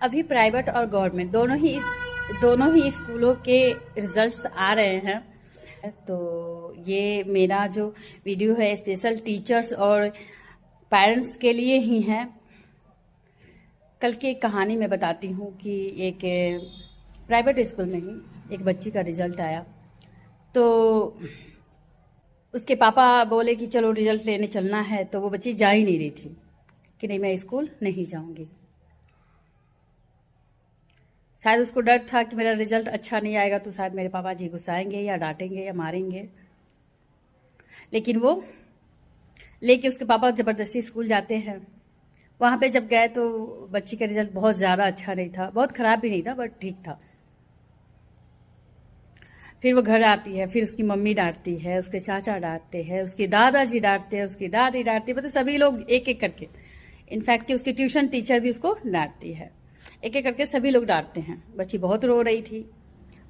अभी प्राइवेट और गवर्नमेंट दोनों ही स्कूलों के रिजल्ट्स आ रहे हैं। तो ये मेरा जो वीडियो है स्पेशल टीचर्स और पेरेंट्स के लिए ही है। कल की एक कहानी मैं बताती हूँ कि एक प्राइवेट स्कूल में ही एक बच्ची का रिजल्ट आया। तो उसके पापा बोले कि चलो रिजल्ट लेने चलना है, तो वो बच्ची जा ही नहीं रही थी कि नहीं मैं स्कूल नहीं जाऊंगी। शायद उसको डर था कि मेरा रिजल्ट अच्छा नहीं आएगा तो शायद मेरे पापा जी गुस्साएंगे या डांटेंगे या मारेंगे। लेकिन वो लेके उसके पापा ज़बरदस्ती स्कूल जाते हैं। वहाँ पे जब गए तो बच्ची का रिजल्ट बहुत ज़्यादा अच्छा नहीं था, बहुत ख़राब भी नहीं था बट ठीक था। फिर वो घर आती है, फिर उसकी मम्मी डांटती है, उसके चाचा डांटते हैं, उसकी दादाजी डांटते हैं, उसकी दादी डांटती है, मतलब सभी लोग एक एक करके। इनफैक्ट कि उसकी ट्यूशन टीचर भी उसको डांटती है, एक एक करके सभी लोग डांटते हैं। बच्ची बहुत रो रही थी।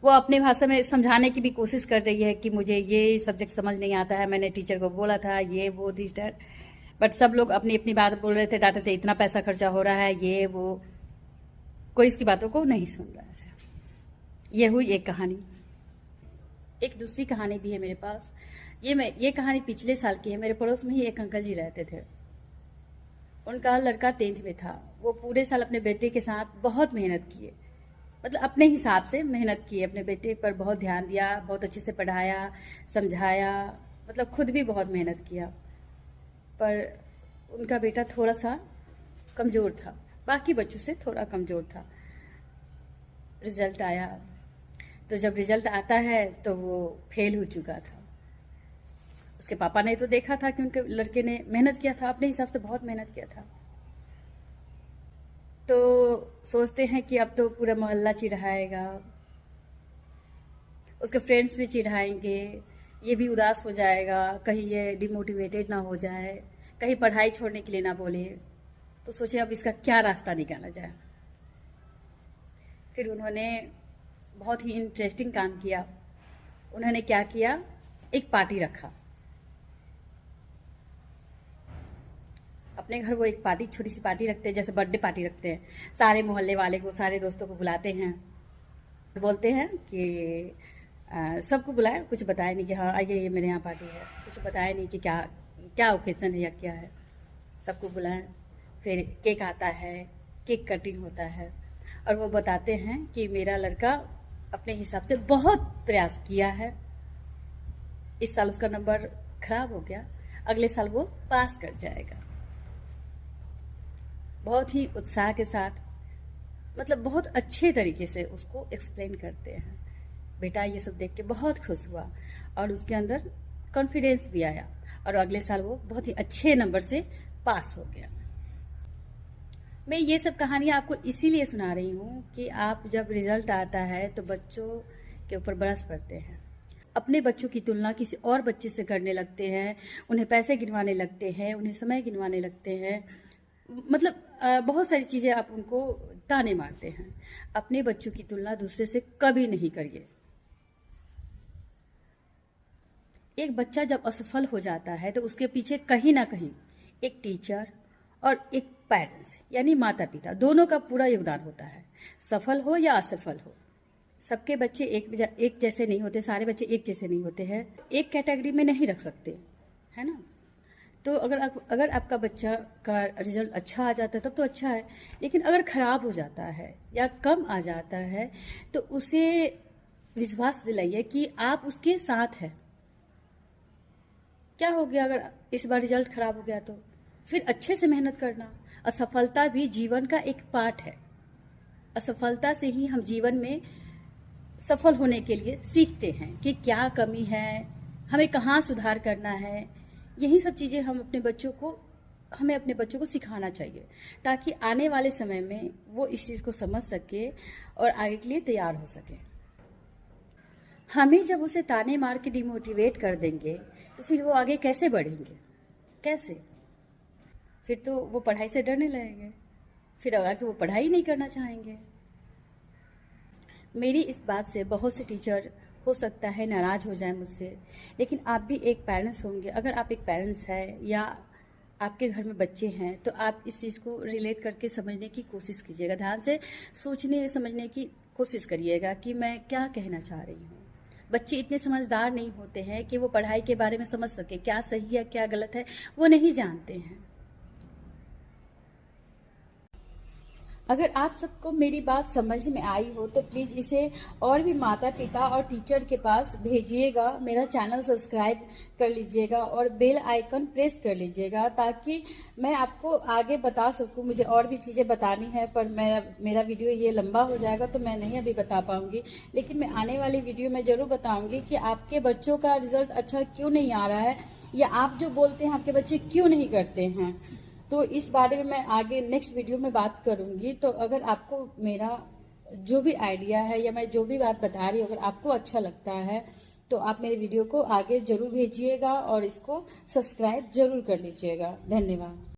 वो अपनी भाषा में समझाने की भी कोशिश कर रही है कि मुझे ये सब्जेक्ट समझ नहीं आता है, मैंने टीचर को बोला था ये वो टीचर। बट सब लोग अपनी अपनी बात बोल रहे थे, डांटते थे, इतना पैसा खर्चा हो रहा है ये वो। कोई उसकी बातों को नहीं सुन रहा था। ये हुई एक कहानी। एक दूसरी कहानी भी है मेरे पास। ये कहानी पिछले साल की है। मेरे पड़ोस में ही एक अंकल जी रहते थे। उनका लड़का 10th में था। वो पूरे साल अपने बेटे के साथ बहुत मेहनत किए, मतलब अपने हिसाब से मेहनत किए, अपने बेटे पर बहुत ध्यान दिया, बहुत अच्छे से पढ़ाया, समझाया, मतलब खुद भी बहुत मेहनत किया। पर उनका बेटा थोड़ा सा कमज़ोर था, बाकी बच्चों से थोड़ा कमज़ोर था। रिजल्ट आया तो जब रिजल्ट आता है तो वो फेल हो चुका था। उसके पापा ने तो देखा था कि उनके लड़के ने मेहनत किया था, अपने हिसाब से बहुत मेहनत किया था। तो सोचते हैं कि अब तो पूरा मोहल्ला चिढ़ाएगा, उसके फ्रेंड्स भी चिढ़ाएंगे, ये भी उदास हो जाएगा, कहीं ये डिमोटिवेटेड ना हो जाए, कहीं पढ़ाई छोड़ने के लिए ना बोले। तो सोचे अब इसका क्या रास्ता निकाला जाए। फिर उन्होंने बहुत ही इंटरेस्टिंग काम किया। उन्होंने क्या किया, एक पार्टी रखा अपने घर। वो एक पार्टी, छोटी सी पार्टी रखते हैं, जैसे बर्थडे पार्टी रखते हैं। सारे मोहल्ले वाले को, सारे दोस्तों को बुलाते हैं, बोलते हैं कि सबको बुलाए, कुछ बताया नहीं कि हाँ आइए ये मेरे यहाँ पार्टी है, कुछ बताया नहीं कि क्या क्या ओकेजन है या क्या है। सबको बुलाएं, फिर केक आता है, केक कटिंग होता है, और वो बताते हैं कि मेरा लड़का अपने हिसाब से बहुत प्रयास किया है, इस साल उसका नंबर खराब हो गया, अगले साल वो पास कर जाएगा। बहुत ही उत्साह के साथ, मतलब बहुत अच्छे तरीके से उसको एक्सप्लेन करते हैं। बेटा ये सब देख के बहुत खुश हुआ और उसके अंदर कॉन्फिडेंस भी आया, और अगले साल वो बहुत ही अच्छे नंबर से पास हो गया। मैं ये सब कहानियाँ आपको इसीलिए सुना रही हूँ कि आप जब रिजल्ट आता है तो बच्चों के ऊपर बरस पड़ते हैं, अपने बच्चों की तुलना किसी और बच्चे से करने लगते हैं, उन्हें पैसे गिनवाने लगते हैं, उन्हें समय गिनवाने लगते हैं, मतलब बहुत सारी चीज़ें आप उनको ताने मारते हैं। अपने बच्चों की तुलना दूसरे से कभी नहीं करिए। एक बच्चा जब असफल हो जाता है तो उसके पीछे कहीं ना कहीं एक टीचर और एक पेरेंट्स यानी माता पिता, दोनों का पूरा योगदान होता है। सफल हो या असफल हो, सबके बच्चे एक जैसे नहीं होते, सारे बच्चे एक जैसे नहीं होते हैं, एक कैटेगरी में नहीं रख सकते, है ना। तो अगर आपका बच्चा का रिजल्ट अच्छा आ जाता है तब तो अच्छा है, लेकिन अगर ख़राब हो जाता है या कम आ जाता है तो उसे विश्वास दिलाइए कि आप उसके साथ हैं। क्या हो गया अगर इस बार रिजल्ट खराब हो गया तो फिर अच्छे से मेहनत करना। असफलता भी जीवन का एक पार्ट है। असफलता से ही हम जीवन में सफल होने के लिए सीखते हैं कि क्या कमी है, हमें कहाँ सुधार करना है। यही सब चीज़ें हमें अपने बच्चों को सिखाना चाहिए, ताकि आने वाले समय में वो इस चीज़ को समझ सके और आगे के लिए तैयार हो सके। हमें जब उसे ताने मार के डिमोटिवेट कर देंगे तो फिर वो आगे कैसे बढ़ेंगे, कैसे? फिर तो वो पढ़ाई से डरने लगेंगे, फिर आगे वो पढ़ाई नहीं करना चाहेंगे। मेरी इस बात से बहुत से टीचर हो सकता है नाराज़ हो जाए मुझसे, लेकिन आप भी एक पेरेंट्स होंगे। अगर आप एक पेरेंट्स है या आपके घर में बच्चे हैं तो आप इस चीज़ को रिलेट करके समझने की कोशिश कीजिएगा, ध्यान से सोचने समझने की कोशिश करिएगा कि मैं क्या कहना चाह रही हूँ। बच्चे इतने समझदार नहीं होते हैं कि वो पढ़ाई के बारे में समझ सके, क्या सही है क्या गलत है वो नहीं जानते हैं। अगर आप सबको मेरी बात समझ में आई हो तो प्लीज़ इसे और भी माता पिता और टीचर के पास भेजिएगा। मेरा चैनल सब्सक्राइब कर लीजिएगा और बेल आइकन प्रेस कर लीजिएगा ताकि मैं आपको आगे बता सकूं। मुझे और भी चीज़ें बतानी है पर मेरा वीडियो ये लंबा हो जाएगा तो मैं नहीं अभी बता पाऊंगी, लेकिन मैं आने वाली वीडियो में ज़रूर बताऊंगी कि आपके बच्चों का रिजल्ट अच्छा क्यों नहीं आ रहा है या आप जो बोलते हैं आपके बच्चे क्यों नहीं करते हैं। तो इस बारे में मैं आगे नेक्स्ट वीडियो में बात करूंगी। तो अगर आपको मेरा जो भी आइडिया है या मैं जो भी बात बता रही हूँ अगर आपको अच्छा लगता है तो आप मेरे वीडियो को आगे जरूर भेजिएगा और इसको सब्सक्राइब जरूर कर लीजिएगा। धन्यवाद।